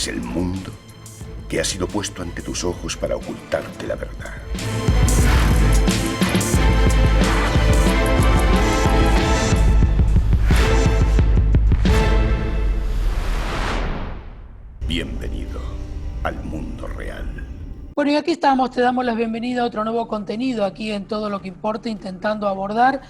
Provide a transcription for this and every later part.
es el mundo que ha sido puesto ante tus ojos para ocultarte la verdad. Bienvenido al mundo real. Bueno, y aquí estamos, te damos la bienvenida a otro nuevo contenido aquí en Todo lo que importa, intentando abordar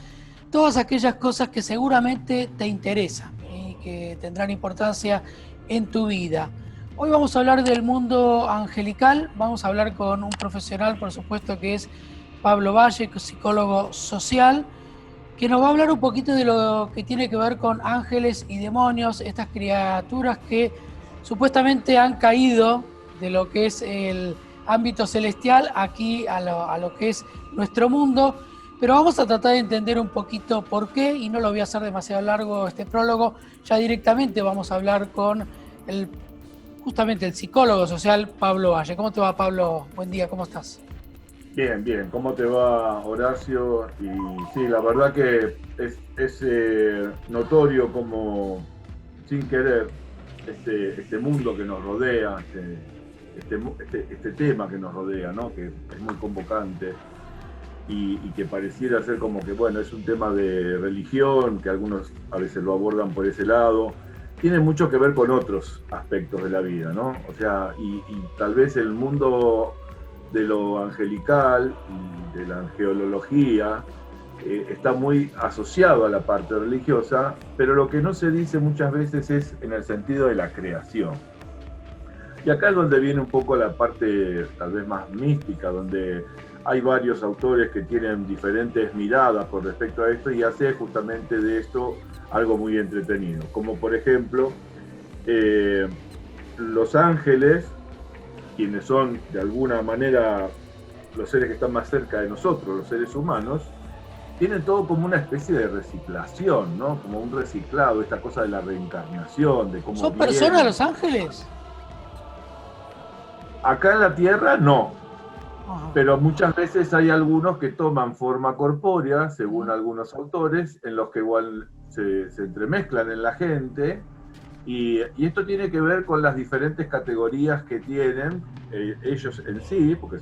todas aquellas cosas que seguramente te interesan y que tendrán importancia en tu vida. Hoy vamos a hablar del mundo angelical, vamos a hablar con un profesional, por supuesto, que es Pablo Valle, psicólogo social, que nos va a hablar un poquito de lo que tiene que ver con ángeles y demonios, estas criaturas que supuestamente han caído de lo que es el ámbito celestial aquí a lo que es nuestro mundo, pero vamos a tratar de entender un poquito por qué, y no lo voy a hacer demasiado largo este prólogo, ya directamente vamos a hablar con justamente el psicólogo social Pablo Valle. ¿Cómo te va, Pablo? Buen día, ¿cómo estás? Bien, bien. ¿Cómo te va, Horacio? Y sí, la verdad que es notorio como, sin querer, este mundo que nos rodea, este tema que nos rodea, ¿no? Que es muy convocante y que pareciera ser como que, bueno, es un tema de religión, que algunos a veces lo abordan por ese lado. Tiene mucho que ver con otros aspectos de la vida, ¿no? O sea, y tal vez el mundo de lo angelical y de la angelología está muy asociado a la parte religiosa, pero lo que no se dice muchas veces es en el sentido de la creación. Y acá es donde viene un poco la parte tal vez más mística, donde hay varios autores que tienen diferentes miradas con respecto a esto y hace justamente de esto algo muy entretenido. Como por ejemplo, los ángeles, quienes son de alguna manera los seres que están más cerca de nosotros, los seres humanos, tienen todo como una especie de reciclación, ¿no? Como un reciclado, esta cosa de la reencarnación, de cómo ¿Son personas los ángeles? Acá en la Tierra no, Ajá. pero muchas veces hay algunos que toman forma corpórea, según algunos autores, en los que igual se entremezclan en la gente. Y esto tiene que ver con las diferentes categorías que tienen ellos en sí, porque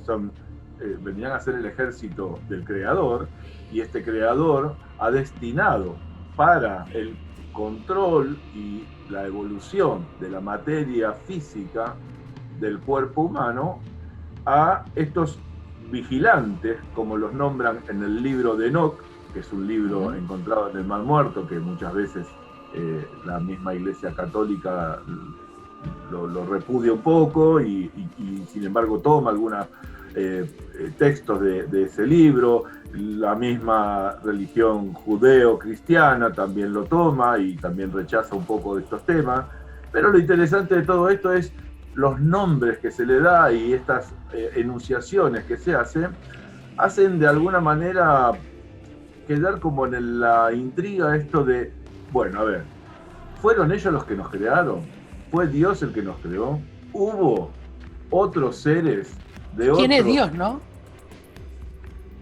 vendrían a ser el ejército del creador, y este creador ha destinado para el control y la evolución de la materia física del cuerpo humano a estos vigilantes, como los nombran en el libro de Enoch, que es un libro encontrado en el Mar Muerto, que muchas veces la misma Iglesia Católica lo repudia un poco y sin embargo toma algunos textos de ese libro. La misma religión judeo-cristiana también lo toma y también rechaza un poco de estos temas. Pero lo interesante de todo esto es los nombres que se le da y estas enunciaciones que se hacen de alguna manera quedar como en la intriga esto de, bueno, a ver, ¿fueron ellos los que nos crearon? ¿Fue Dios el que nos creó? ¿Hubo otros seres de otros? ¿Quién es Dios, no?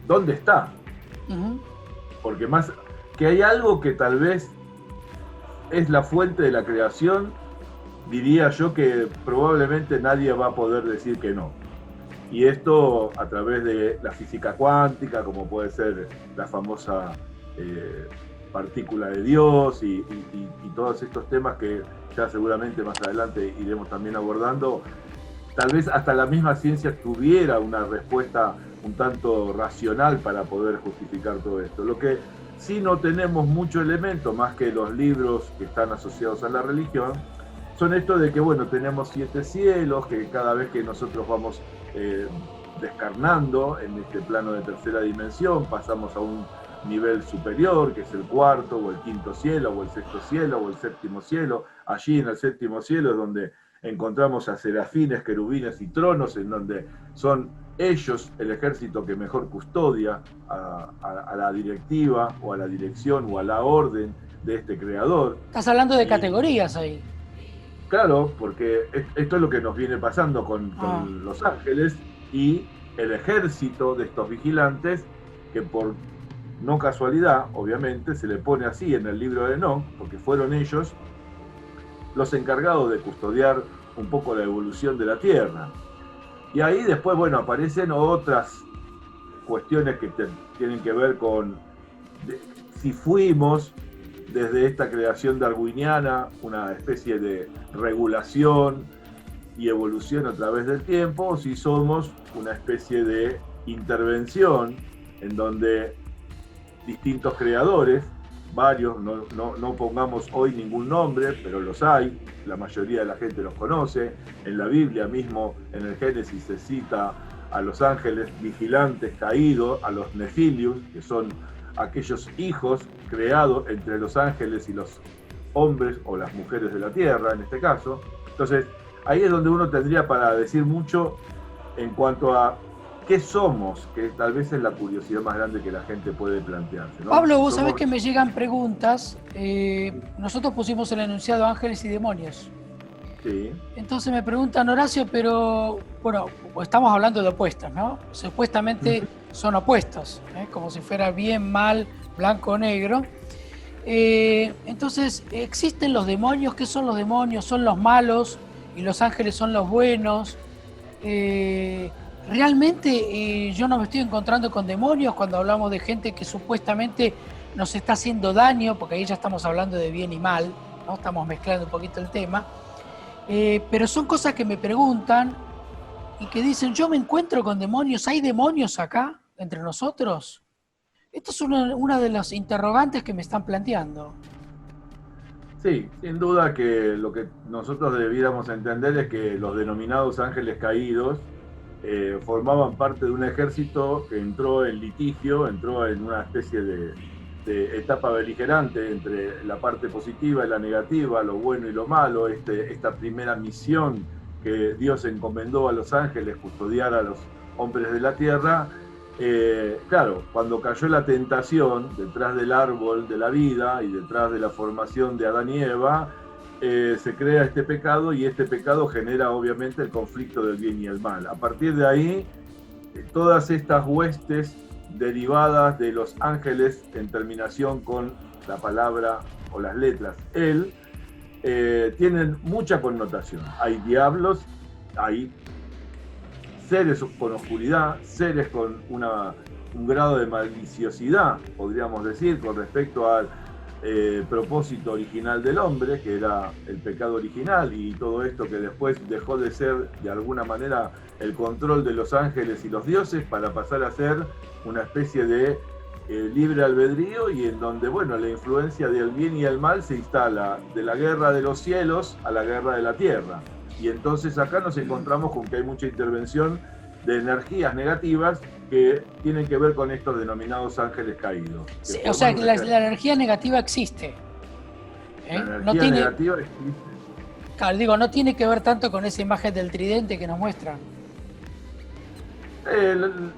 ¿Dónde está? Porque más que hay algo que tal vez es la fuente de la creación, diría yo que probablemente nadie va a poder decir que no. Y esto a través de la física cuántica, como puede ser la famosa partícula de Dios y todos estos temas que ya seguramente más adelante iremos también abordando. Tal vez hasta la misma ciencia tuviera una respuesta un tanto racional para poder justificar todo esto. Lo que sí no tenemos mucho elemento más que los libros que están asociados a la religión, son esto de que, bueno, tenemos 7 cielos, que cada vez que nosotros vamos descarnando en este plano de tercera dimensión, pasamos a un nivel superior, que es el cuarto, o el quinto cielo, o el sexto cielo, o el séptimo cielo. Allí en el séptimo cielo es donde encontramos a serafines, querubines y tronos, en donde son ellos el ejército que mejor custodia a la directiva, o a la dirección, o a la orden de este creador. Estás hablando de categorías ahí. Claro, porque esto es lo que nos viene pasando con los ángeles y el ejército de estos vigilantes, que por no casualidad, obviamente, se le pone así en el libro de Enoch, porque fueron ellos los encargados de custodiar un poco la evolución de la Tierra. Y ahí después, bueno, aparecen otras cuestiones que tienen que ver con si fuimos desde esta creación darwiniana una especie de regulación y evolución a través del tiempo, o si somos una especie de intervención en donde distintos creadores, varios, no pongamos hoy ningún nombre, pero los hay, la mayoría de la gente los conoce. En la Biblia mismo, en el Génesis, se cita a los ángeles vigilantes caídos, a los Nefilius, que son aquellos hijos creados entre los ángeles y los hombres o las mujeres de la tierra, en este caso. Entonces, ahí es donde uno tendría para decir mucho en cuanto a qué somos, que tal vez es la curiosidad más grande que la gente puede plantearse, ¿no? Pablo, vos sabés que me llegan preguntas. Nosotros pusimos el enunciado ángeles y demonios. Sí. Entonces me preguntan, Horacio, pero bueno, estamos hablando de opuestos, ¿no? Supuestamente son opuestos, como si fuera bien, mal, blanco o negro. Entonces, ¿existen los demonios? ¿Qué son los demonios? ¿Son los malos y los ángeles son los buenos? Realmente yo no me estoy encontrando con demonios cuando hablamos de gente que supuestamente nos está haciendo daño, porque ahí ya estamos hablando de bien y mal, ¿no? Estamos mezclando un poquito el tema. Pero son cosas que me preguntan y que dicen, yo me encuentro con demonios, ¿hay demonios acá entre nosotros? Esto es una de las interrogantes que me están planteando. Sí, sin duda que lo que nosotros debiéramos entender es que los denominados ángeles caídos formaban parte de un ejército que entró en litigio, entró en una especie de etapa beligerante entre la parte positiva y la negativa, lo bueno y lo malo, esta primera misión que Dios encomendó a los ángeles, custodiar a los hombres de la tierra. Claro, cuando cayó la tentación detrás del árbol de la vida y detrás de la formación de Adán y Eva, se crea este pecado, y este pecado genera obviamente el conflicto del bien y el mal. A partir de ahí, todas estas huestes derivadas de los ángeles en terminación con la palabra o las letras él, tienen mucha connotación. Hay diablos, hay seres con oscuridad, seres con un grado de maliciosidad, podríamos decir, con respecto al propósito original del hombre, que era el pecado original, y todo esto que después dejó de ser de alguna manera el control de los ángeles y los dioses para pasar a ser una especie de libre albedrío, y en donde, bueno, la influencia del bien y el mal se instala de la guerra de los cielos a la guerra de la tierra. Y entonces acá nos encontramos con que hay mucha intervención de energías negativas que tienen que ver con estos denominados ángeles caídos. Sí, o sea, que la energía negativa existe. La energía negativa existe. Claro, digo, no tiene que ver tanto con esa imagen del tridente que nos muestran.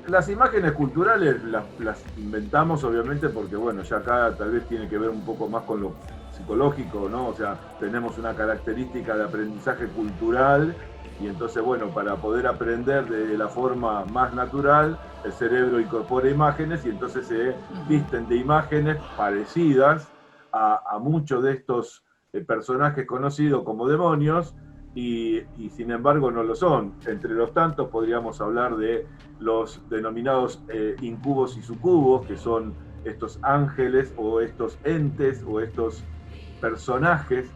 Las imágenes culturales las inventamos, obviamente, porque, bueno, ya acá tal vez tiene que ver un poco más con lo psicológico, ¿no? O sea, tenemos una característica de aprendizaje cultural, y entonces, bueno, para poder aprender de la forma más natural, el cerebro incorpora imágenes, y entonces se visten de imágenes parecidas a muchos de estos personajes conocidos como demonios, y sin embargo no lo son. Entre los tantos podríamos hablar de los denominados incubos y sucubos, que son estos ángeles o estos entes o estos personajes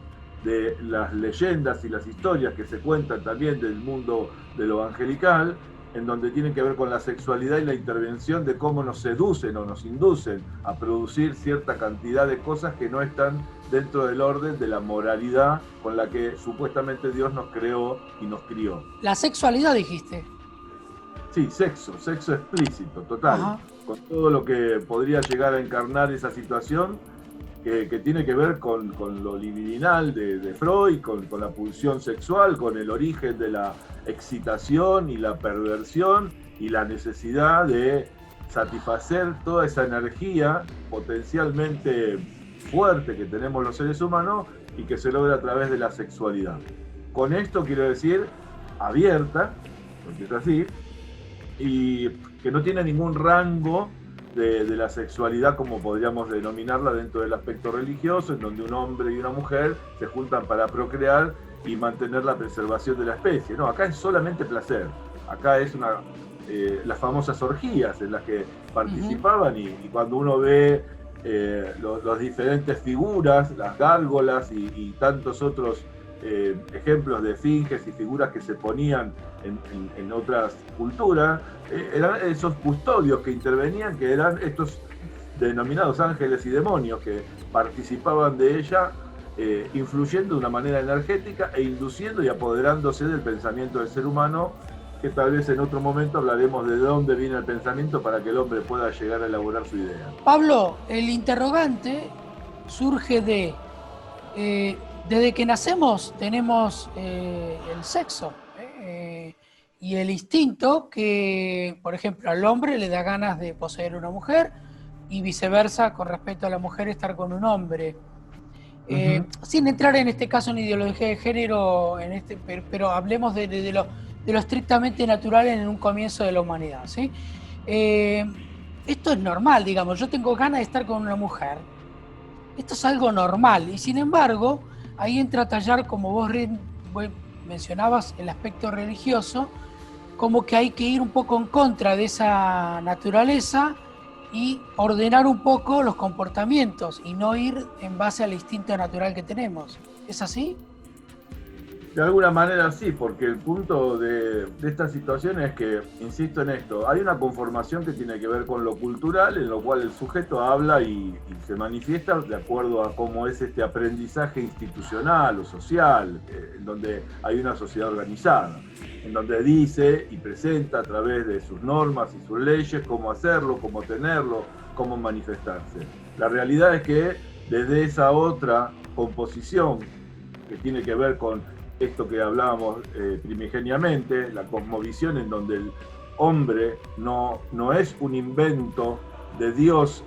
de las leyendas y las historias que se cuentan también del mundo de lo angelical, en donde tienen que ver con la sexualidad y la intervención de cómo nos seducen o nos inducen a producir cierta cantidad de cosas que no están dentro del orden de la moralidad con la que supuestamente Dios nos creó y nos crió. La sexualidad, dijiste. Sí, sexo explícito, total. Ajá. Con todo lo que podría llegar a encarnar esa situación, que tiene que ver con lo libidinal de Freud, con la pulsión sexual, con el origen de la excitación y la perversión y la necesidad de satisfacer toda esa energía potencialmente fuerte que tenemos los seres humanos y que se logra a través de la sexualidad. Con esto quiero decir abierta, porque es así, y que no tiene ningún rango de la sexualidad como podríamos denominarla dentro del aspecto religioso, en donde un hombre y una mujer se juntan para procrear y mantener la preservación de la especie. No, acá es solamente placer. Acá es las famosas orgías en las que participaban y cuando uno ve los diferentes figuras, las gárgolas y tantos otros ejemplos de esfinges y figuras que se ponían en otras culturas, eran esos custodios que intervenían, que eran estos denominados ángeles y demonios que participaban de ella, influyendo de una manera energética e induciendo y apoderándose del pensamiento del ser humano, que tal vez en otro momento hablaremos de dónde viene el pensamiento para que el hombre pueda llegar a elaborar su idea. Pablo, el interrogante surge desde que nacemos tenemos el sexo y el instinto que, por ejemplo, al hombre le da ganas de poseer una mujer y viceversa con respecto a la mujer estar con un hombre. Sin entrar en este caso en ideología de género, pero hablemos de lo estrictamente natural en un comienzo de la humanidad, ¿sí? Esto es normal, digamos, yo tengo ganas de estar con una mujer, esto es algo normal, y sin embargo, ahí entra a tallar, como vos mencionabas, el aspecto religioso, como que hay que ir un poco en contra de esa naturaleza y ordenar un poco los comportamientos y no ir en base al instinto natural que tenemos. ¿Es así? De alguna manera sí, porque el punto de esta situación es que, insisto en esto, hay una conformación que tiene que ver con lo cultural, en lo cual el sujeto habla y se manifiesta de acuerdo a cómo es este aprendizaje institucional o social, en donde hay una sociedad organizada, en donde dice y presenta a través de sus normas y sus leyes cómo hacerlo, cómo tenerlo, cómo manifestarse. La realidad es que desde esa otra composición que tiene que ver con esto que hablábamos primigeniamente, la cosmovisión en donde el hombre no es un invento de Dios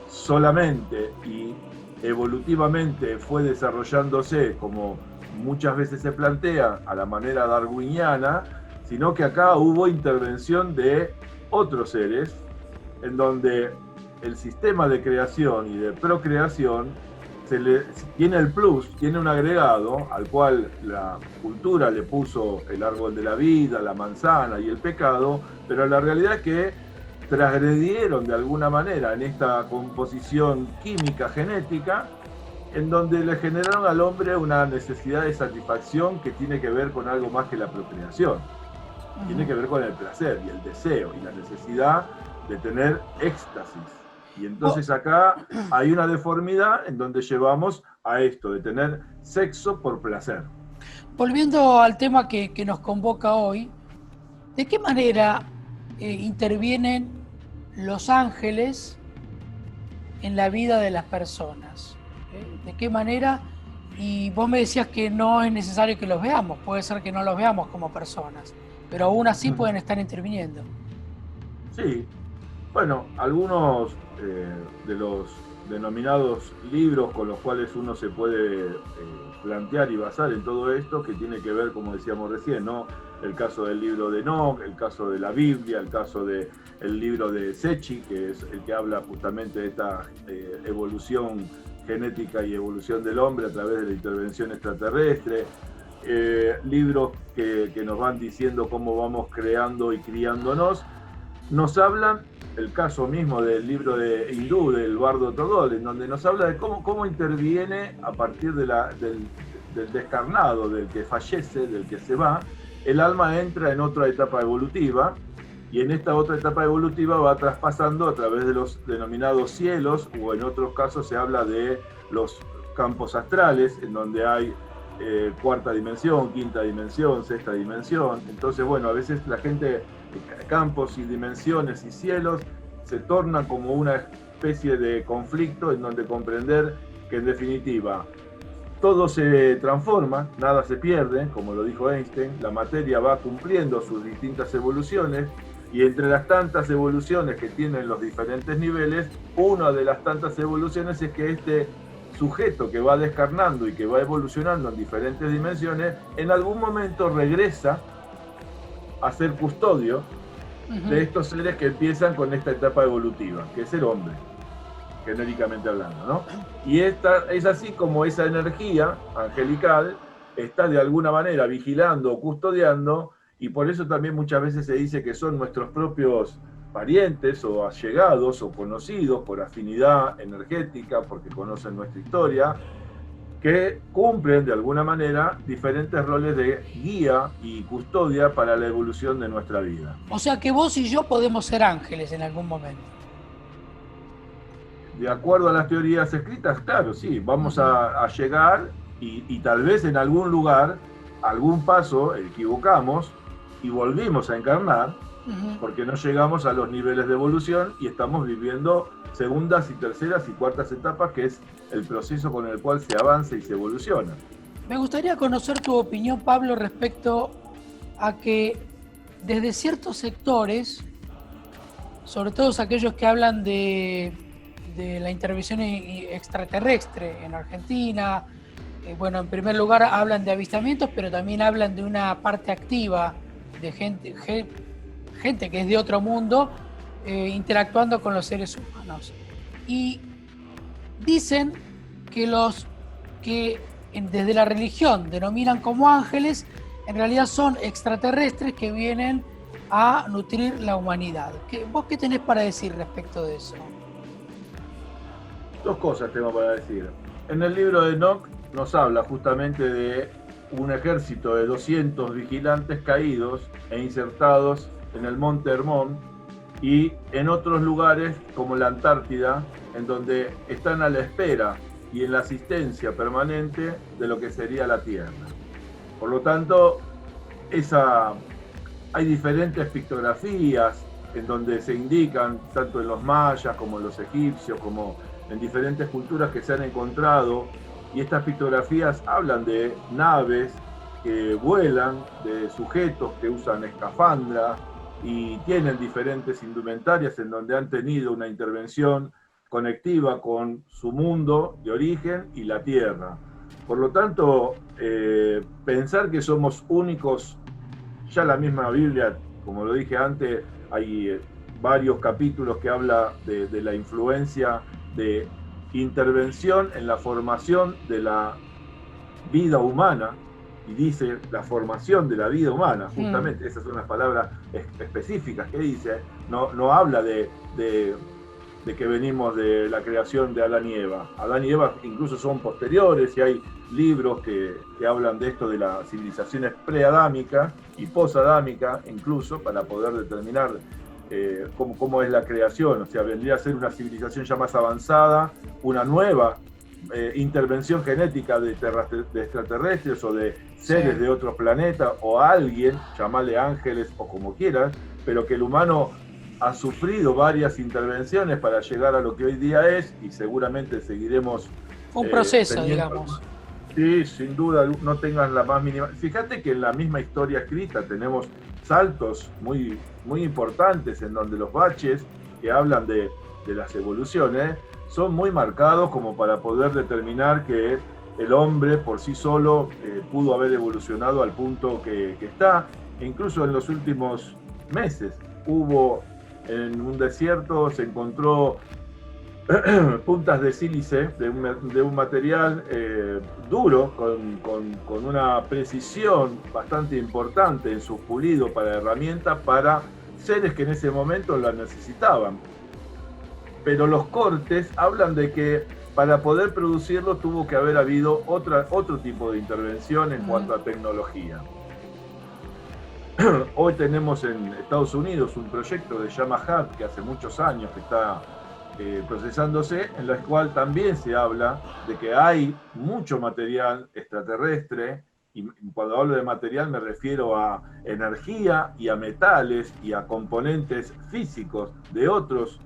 solamente y evolutivamente fue desarrollándose, como muchas veces se plantea, a la manera darwiniana, sino que acá hubo intervención de otros seres, en donde el sistema de creación y de procreación tiene el plus, tiene un agregado al cual la cultura le puso el árbol de la vida, la manzana y el pecado, pero la realidad es que transgredieron de alguna manera en esta composición química genética, en donde le generaron al hombre una necesidad de satisfacción que tiene que ver con algo más que la procreación. Tiene que ver con el placer y el deseo y la necesidad de tener éxtasis. Y entonces acá hay una deformidad en donde llevamos a esto, de tener sexo por placer. Volviendo al tema que nos convoca hoy, ¿de qué manera intervienen los ángeles en la vida de las personas? ¿De qué manera? Y vos me decías que no es necesario que los veamos, puede ser que no los veamos como personas, pero aún así pueden estar interviniendo. Sí, bueno, algunos de los denominados libros con los cuales uno se puede plantear y basar en todo esto, que tiene que ver, como decíamos recién, ¿no? El caso del libro de Enoch, el caso de la Biblia, el caso del libro de Sechi, que es el que habla justamente de esta evolución genética y evolución del hombre a través de la intervención extraterrestre, libros que nos van diciendo cómo vamos creando y criándonos, nos hablan, el caso mismo del libro de hindú, del Bardo Todol, en donde nos habla de cómo interviene a partir del descarnado, del que fallece, del que se va, el alma entra en otra etapa evolutiva, y en esta otra etapa evolutiva va traspasando a través de los denominados cielos, o en otros casos se habla de los campos astrales, en donde hay cuarta dimensión, quinta dimensión, sexta dimensión. Entonces, bueno, a veces la gente, campos y dimensiones y cielos, se torna como una especie de conflicto en donde comprender que en definitiva todo se transforma, nada se pierde, como lo dijo Einstein, la materia va cumpliendo sus distintas evoluciones, y entre las tantas evoluciones que tienen los diferentes niveles, una de las tantas evoluciones es que este sujeto que va descarnando y que va evolucionando en diferentes dimensiones, en algún momento regresa a ser custodio de estos seres que empiezan con esta etapa evolutiva, que es el hombre, genéricamente hablando, ¿no? Y esta es así como esa energía angelical está de alguna manera vigilando o custodiando, y por eso también muchas veces se dice que son nuestros propios parientes o allegados o conocidos por afinidad energética, porque conocen nuestra historia, que cumplen de alguna manera diferentes roles de guía y custodia para la evolución de nuestra vida. O sea que vos y yo podemos ser ángeles en algún momento. De acuerdo a las teorías escritas, claro, sí, vamos a llegar y tal vez en algún lugar, algún paso, equivocamos y volvimos a encarnar, porque no llegamos a los niveles de evolución y estamos viviendo segundas y terceras y cuartas etapas, que es el proceso con el cual se avanza y se evoluciona. Me gustaría conocer tu opinión, Pablo, respecto a que desde ciertos sectores, sobre todo aquellos que hablan de la intervención extraterrestre en Argentina, bueno, en primer lugar hablan de avistamientos, pero también hablan de una parte activa de gente que es de otro mundo, interactuando con los seres humanos. Y dicen que los que desde la religión denominan como ángeles, en realidad son extraterrestres que vienen a nutrir la humanidad. ¿Vos qué tenés para decir respecto de eso? Dos cosas tengo para decir. En el libro de Enoch nos habla justamente de un ejército de 200 vigilantes caídos e insertados en el monte Hermón y en otros lugares como la Antártida, en donde están a la espera y en la asistencia permanente de lo que sería la Tierra. Por lo tanto, hay diferentes pictografías en donde se indican, tanto en los mayas como en los egipcios, como en diferentes culturas que se han encontrado, y estas pictografías hablan de naves que vuelan, de sujetos que usan escafandra y tienen diferentes indumentarias en donde han tenido una intervención conectiva con su mundo de origen y la Tierra. Por lo tanto, pensar que somos únicos, ya la misma Biblia, como lo dije antes, hay varios capítulos que habla de la influencia de intervención en la formación de la vida humana, y dice la formación de la vida humana, justamente, esas son las palabras específicas que dice, no habla de que venimos de la creación de Adán y Eva. Adán y Eva incluso son posteriores, y hay libros que hablan de esto de las civilizaciones preadámicas y posadámicas, incluso, para poder determinar cómo es la creación. O sea, vendría a ser una civilización ya más avanzada, una nueva intervención genética de extraterrestres o de seres de otros planetas, o alguien, llamarle ángeles o como quieras, pero que el humano ha sufrido varias intervenciones para llegar a lo que hoy día es, y seguramente seguiremos un proceso, digamos. Sí, sin duda, no tengan la más mínima. Fíjate que en la misma historia escrita tenemos saltos muy, muy importantes en donde los baches que hablan de las evoluciones son muy marcados como para poder determinar que el hombre por sí solo pudo haber evolucionado al punto que está. E incluso en los últimos meses hubo en un desierto, se encontró puntas de sílice, de un material duro, con una precisión bastante importante en su pulido para herramienta, para seres que en ese momento la necesitaban. Pero los cortes hablan de que para poder producirlo tuvo que haber habido otro tipo de intervención en cuanto a tecnología. Hoy tenemos en Estados Unidos un proyecto de Yamaha que hace muchos años que está procesándose, en la cual también se habla de que hay mucho material extraterrestre, y cuando hablo de material me refiero a energía y a metales y a componentes físicos de otros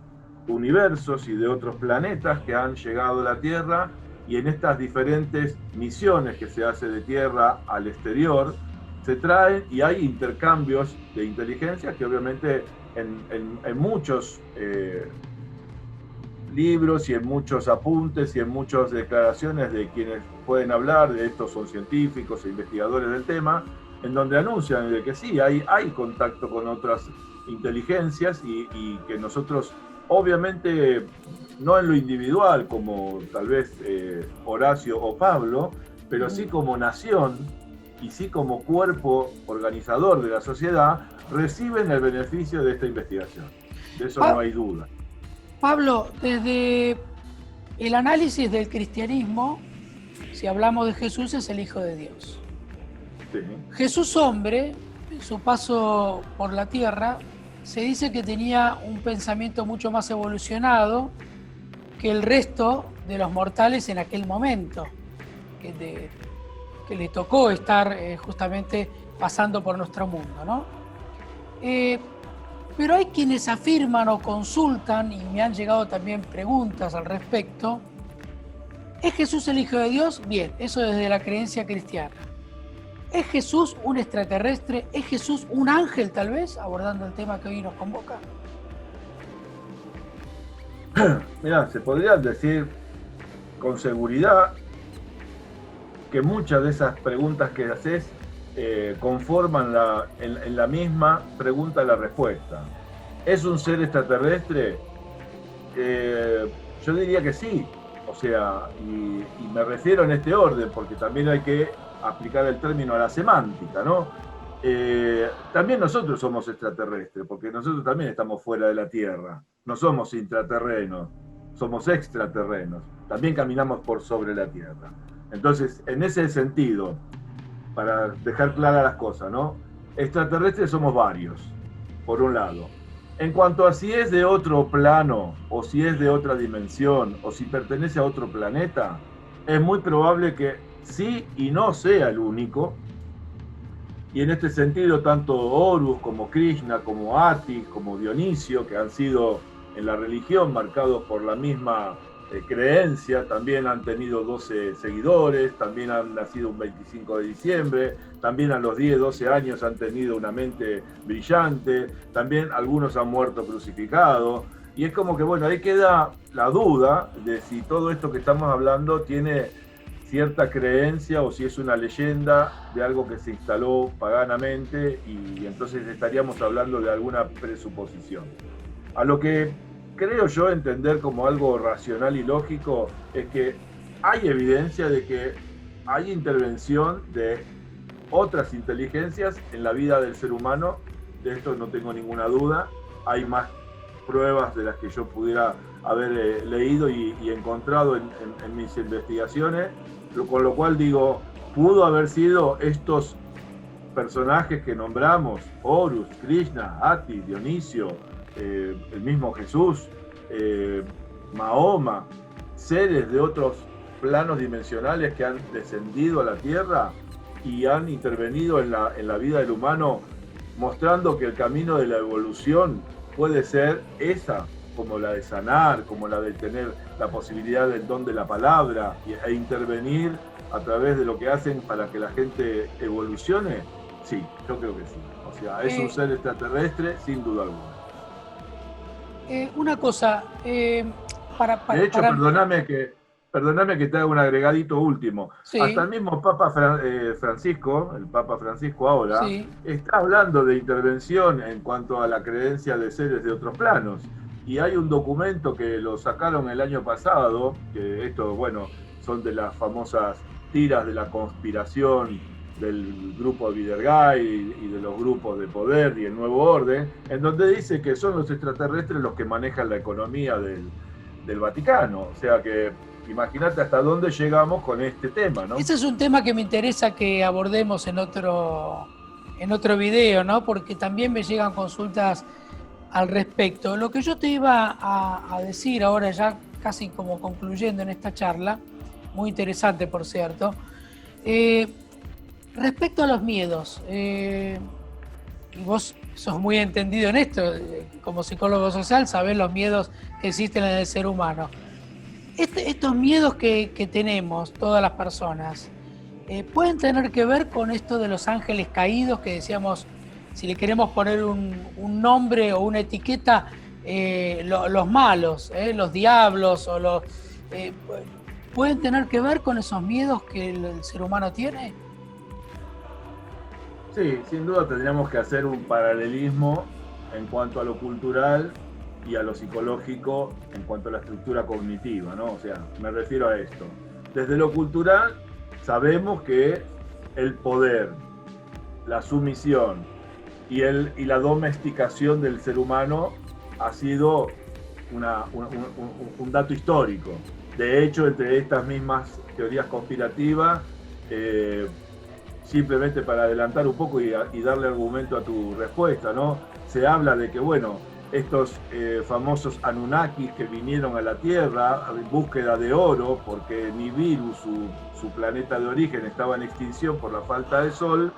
universos y de otros planetas que han llegado a la Tierra, y en estas diferentes misiones que se hace de Tierra al exterior se traen y hay intercambios de inteligencia que obviamente en muchos libros y en muchos apuntes y en muchas declaraciones de quienes pueden hablar de estos, son científicos e investigadores del tema, en donde anuncian de que sí, hay contacto con otras inteligencias y que nosotros, obviamente, no en lo individual como tal vez Horacio o Pablo, pero sí como nación y sí como cuerpo organizador de la sociedad, reciben el beneficio de esta investigación. De eso no hay duda. Pablo, desde el análisis del cristianismo, si hablamos de Jesús, es el Hijo de Dios. Sí. Jesús hombre, en su paso por la tierra, se dice que tenía un pensamiento mucho más evolucionado que el resto de los mortales en aquel momento, que le tocó estar justamente pasando por nuestro mundo, ¿no? Pero hay quienes afirman o consultan, y me han llegado también preguntas al respecto, ¿es Jesús el Hijo de Dios? Bien, eso desde la creencia cristiana. ¿Es Jesús un extraterrestre? ¿Es Jesús un ángel, tal vez, abordando el tema que hoy nos convoca? Mirá, se podría decir con seguridad que muchas de esas preguntas que haces conforman en la misma pregunta la respuesta. ¿Es un ser extraterrestre? Yo diría que sí. O sea, y me refiero en este orden, porque también hay que aplicar el término a la semántica, ¿no? También nosotros somos extraterrestres, porque nosotros también estamos fuera de la Tierra. No somos intraterrenos, somos extraterrenos. También caminamos por sobre la Tierra. Entonces, en ese sentido, para dejar claras las cosas, ¿no? Extraterrestres somos varios, por un lado. En cuanto a si es de otro plano, o si es de otra dimensión, o si pertenece a otro planeta, es muy probable que sí y no sea el único. Y en este sentido, tanto Horus como Krishna, como Atis, como Dionisio, que han sido en la religión marcados por la misma creencia, también han tenido 12 seguidores, también han nacido un 25 de diciembre, también a los 10, 12 años han tenido una mente brillante, también algunos han muerto crucificados, y es como que, bueno, ahí queda la duda de si todo esto que estamos hablando tiene cierta creencia o si es una leyenda de algo que se instaló paganamente, y entonces estaríamos hablando de alguna presuposición. A lo que creo yo entender como algo racional y lógico es que hay evidencia de que hay intervención de otras inteligencias en la vida del ser humano. De esto no tengo ninguna duda. Hay más pruebas de las que yo pudiera haber leído y encontrado en mis investigaciones, con lo cual digo, pudo haber sido estos personajes que nombramos, Horus, Krishna, Atis, Dionisio, el mismo Jesús, Mahoma, seres de otros planos dimensionales que han descendido a la Tierra y han intervenido en la vida del humano, mostrando que el camino de la evolución puede ser esa, como la de sanar, como la de tener la posibilidad del don de la palabra e intervenir a través de lo que hacen para que la gente evolucione. Sí, yo creo que sí. O sea, es un ser extraterrestre sin duda alguna. Una cosa, de hecho, perdóname que te haga un agregadito último. Sí. Hasta el mismo Papa Francisco, el Papa Francisco ahora, sí, está hablando de intervención en cuanto a la creencia de seres de otros planos. Y hay un documento que lo sacaron el año pasado, que esto, bueno, son de las famosas tiras de la conspiración del grupo Bilderberg y de los grupos de poder y el Nuevo Orden, en donde dice que son los extraterrestres los que manejan la economía del Vaticano. O sea que imagínate hasta dónde llegamos con este tema, ¿no? Ese es un tema que me interesa que abordemos en otro video, ¿no? Porque también me llegan consultas al respecto. Lo que yo te iba a decir ahora, ya casi como concluyendo en esta charla, muy interesante por cierto, respecto a los miedos, y vos sos muy entendido en esto, como psicólogo social, sabés los miedos que existen en el ser humano. Estos miedos que tenemos todas las personas, ¿pueden tener que ver con esto de los ángeles caídos que decíamos, si le queremos poner un nombre o una etiqueta, los malos, los diablos, o ¿pueden tener que ver con esos miedos que el ser humano tiene? Sí, sin duda tendríamos que hacer un paralelismo en cuanto a lo cultural y a lo psicológico en cuanto a la estructura cognitiva, ¿no? O sea, me refiero a esto. Desde lo cultural sabemos que el poder, la sumisión y la domesticación del ser humano ha sido un dato histórico. De hecho, entre estas mismas teorías conspirativas, simplemente para adelantar un poco y darle argumento a tu respuesta, ¿no? Se habla de que, bueno, estos famosos Anunnakis que vinieron a la Tierra en búsqueda de oro, porque Nibiru, su planeta de origen, estaba en extinción por la falta de sol,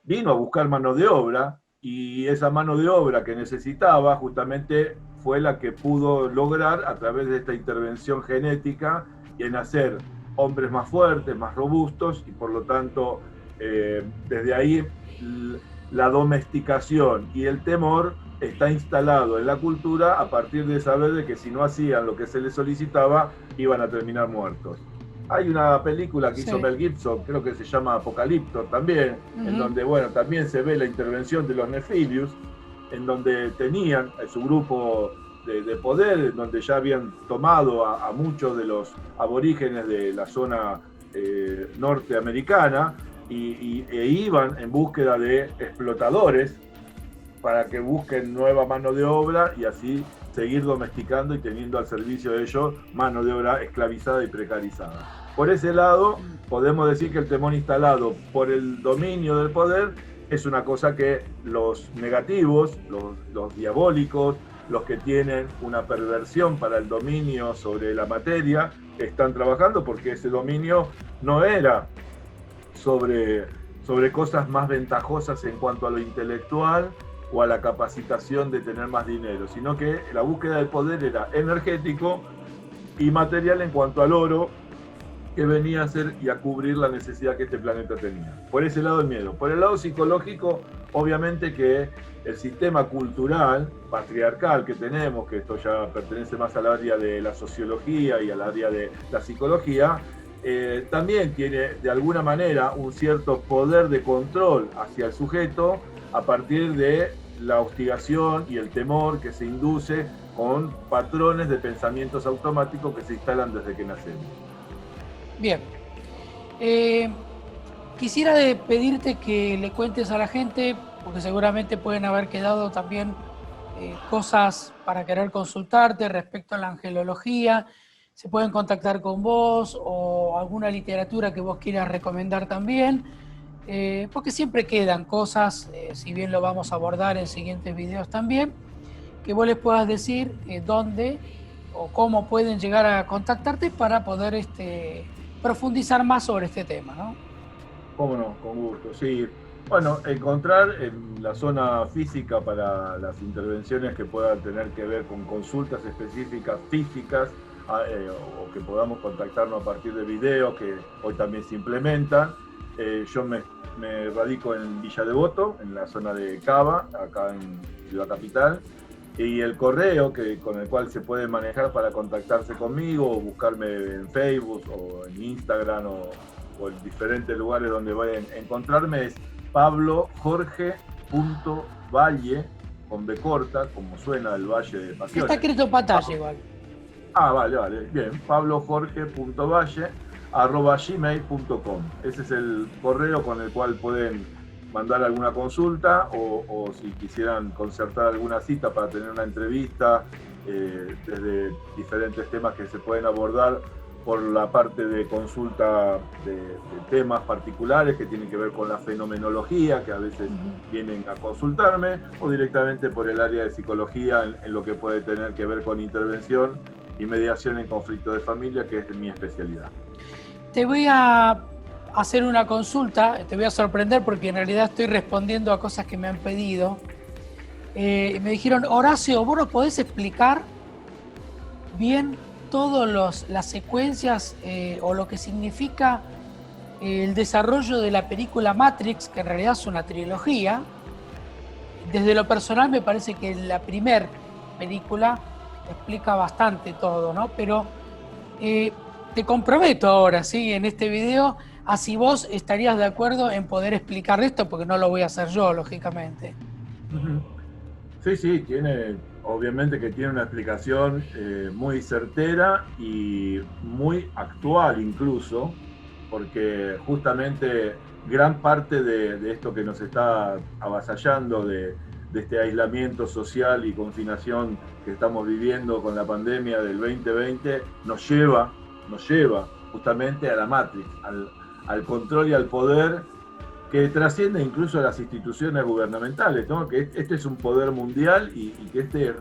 vino a buscar mano de obra, y esa mano de obra que necesitaba justamente fue la que pudo lograr, a través de esta intervención genética, y en hacer hombres más fuertes, más robustos, y por lo tanto, desde ahí la domesticación y el temor está instalado en la cultura a partir de saber de que si no hacían lo que se les solicitaba, iban a terminar muertos. Hay una película que hizo Mel Gibson, creo que se llama Apocalipto también, en donde, bueno, también se ve la intervención de los Nefilius, en donde tenían su grupo de poder, en donde ya habían tomado a muchos de los aborígenes de la zona norteamericana, e iban en búsqueda de explotadores para que busquen nueva mano de obra y así seguir domesticando y teniendo al servicio de ellos mano de obra esclavizada y precarizada. Por ese lado, podemos decir que el temor instalado por el dominio del poder es una cosa que los negativos, los diabólicos, los que tienen una perversión para el dominio sobre la materia, están trabajando, porque ese dominio no era sobre cosas más ventajosas en cuanto a lo intelectual o a la capacitación de tener más dinero, sino que la búsqueda del poder era energético y material en cuanto al oro, que venía a hacer y a cubrir la necesidad que este planeta tenía. Por ese lado el miedo. Por el lado psicológico, obviamente que el sistema cultural, patriarcal que tenemos, que esto ya pertenece más al área de la sociología y al área de la psicología, también tiene de alguna manera un cierto poder de control hacia el sujeto a partir de la hostigación y el temor que se induce con patrones de pensamientos automáticos que se instalan desde que nacemos. Bien. Quisiera pedirte que le cuentes a la gente, porque seguramente pueden haber quedado también cosas para querer consultarte respecto a la angelología. Se pueden contactar con vos o alguna literatura que vos quieras recomendar también, porque siempre quedan cosas, si bien lo vamos a abordar en siguientes videos también, que vos les puedas decir dónde o cómo pueden llegar a contactarte para poder profundizar más sobre este tema, ¿no? Cómo no, con gusto, sí. Bueno, encontrar en la zona física para las intervenciones que puedan tener que ver con consultas específicas físicas, o que podamos contactarnos a partir de videos que hoy también se implementan. Yo me radico en Villa Devoto, en la zona de Cava, acá en Ciudad Capital, y el correo con el cual se puede manejar para contactarse conmigo o buscarme en Facebook o en Instagram o en diferentes lugares donde vayan a encontrarme es pablojorge.valle, con B corta, como suena el Valle de Pasiones. Está escrito pantalla igual. Vale, bien, pablojorge.valle@gmail.com. Ese es el correo con el cual pueden mandar alguna consulta o si quisieran concertar alguna cita para tener una entrevista desde diferentes temas que se pueden abordar por la parte de consulta de temas particulares que tienen que ver con la fenomenología, que a veces vienen a consultarme, o directamente por el área de psicología en lo que puede tener que ver con intervención y mediación en conflicto de familia, que es mi especialidad. Te voy a hacer una consulta, te voy a sorprender porque en realidad estoy respondiendo a cosas que me han pedido. Me dijeron, Horacio, ¿vos nos podés explicar bien todas las secuencias o lo que significa el desarrollo de la película Matrix, que en realidad es una trilogía? Desde lo personal me parece que la primera película explica bastante todo, ¿no? Pero te comprometo ahora, ¿sí? En este video, a si vos estarías de acuerdo en poder explicar esto, porque no lo voy a hacer yo, lógicamente. Sí, obviamente que tiene una explicación muy certera y muy actual incluso, porque justamente gran parte de esto que nos está avasallando, de este aislamiento social y confinación que estamos viviendo con la pandemia del 2020, nos lleva justamente a la Matrix, al control y al poder que trasciende incluso a las instituciones gubernamentales, ¿no? Que este es un poder mundial y que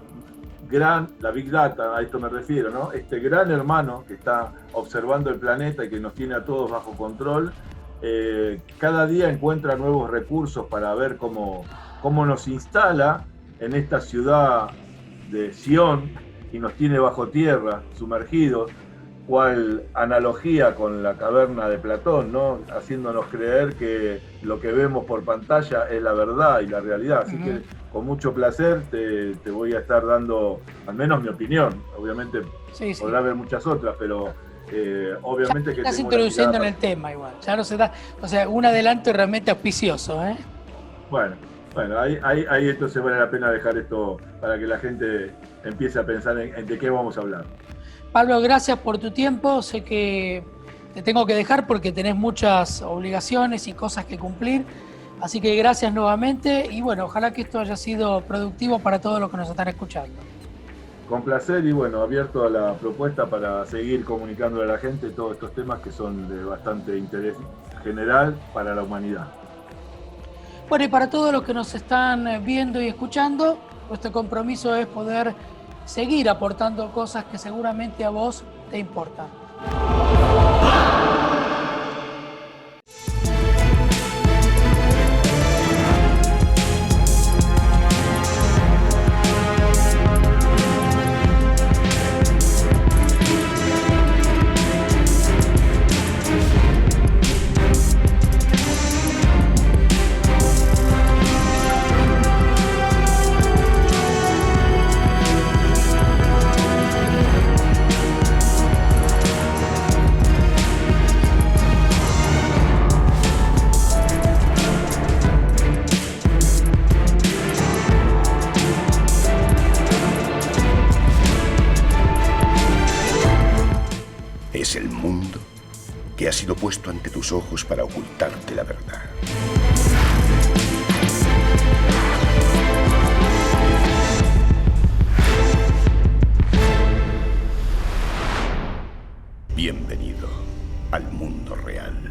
la Big Data, a esto me refiero, ¿no? Este gran hermano que está observando el planeta y que nos tiene a todos bajo control, cada día encuentra nuevos recursos para ver cómo nos instala en esta ciudad de Sion y nos tiene bajo tierra, sumergidos, cual analogía con la caverna de Platón, ¿no? Haciéndonos creer que lo que vemos por pantalla es la verdad y la realidad. Así que con mucho placer te voy a estar dando al menos mi opinión. Obviamente podrá haber muchas otras, pero obviamente que estás introduciendo en el tema igual. Ya no se da, o sea, un adelanto realmente auspicioso, ¿eh? Bueno, ahí entonces vale la pena dejar esto para que la gente empiece a pensar en de qué vamos a hablar. Pablo, gracias por tu tiempo. Sé que te tengo que dejar porque tenés muchas obligaciones y cosas que cumplir. Así que gracias nuevamente y bueno, ojalá que esto haya sido productivo para todos los que nos están escuchando. Con placer y bueno, abierto a la propuesta para seguir comunicando a la gente todos estos temas que son de bastante interés general para la humanidad. Bueno, y para todos los que nos están viendo y escuchando, nuestro compromiso es poder seguir aportando cosas que seguramente a vos te importan. Es el mundo que ha sido puesto ante tus ojos para ocultarte la verdad. Bienvenido al mundo real.